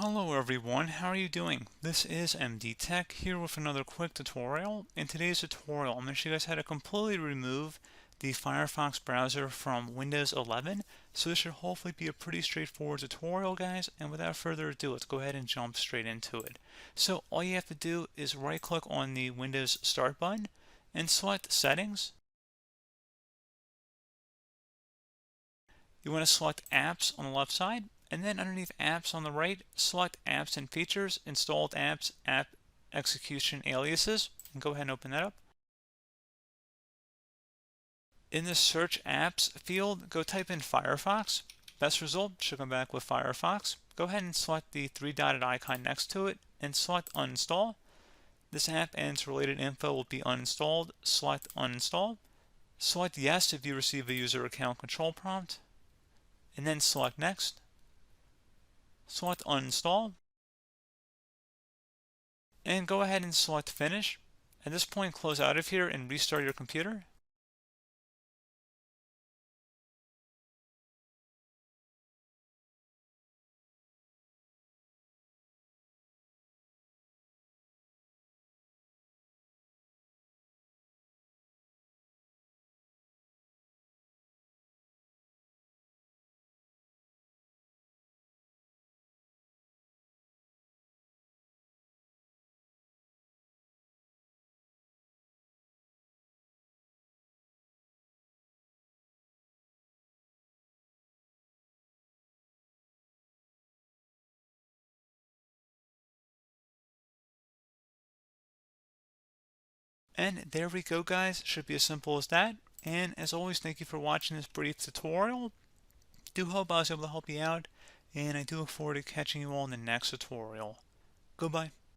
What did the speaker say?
Hello everyone, how are you doing? This is MD Tech here with another quick tutorial. In today's tutorial, I'm going to show you guys how to completely remove the Firefox browser from Windows 11. So this should hopefully be a pretty straightforward tutorial, guys. And without further ado, let's go ahead and jump straight into it. So all you have to do is right click on the Windows Start button and select Settings. You want to select Apps on the left side, and then underneath Apps on the right, select Apps and Features, Installed Apps, App Execution Aliases, and go ahead and open that up. In the Search Apps field, go type in Firefox. Best result should come back with Firefox. Go ahead and select the three-dotted icon next to it, and select Uninstall. This app and its related info will be uninstalled. Select Uninstall. Select Yes if you receive a user account control prompt, and then select Next. Select Uninstall, and go ahead and select Finish. At this point, close out of here and restart your computer. And there we go, guys. Should be as simple as that. And as always, thank you for watching this brief tutorial. Do hope I was able to help you out, and I do look forward to catching you all in the next tutorial. Goodbye.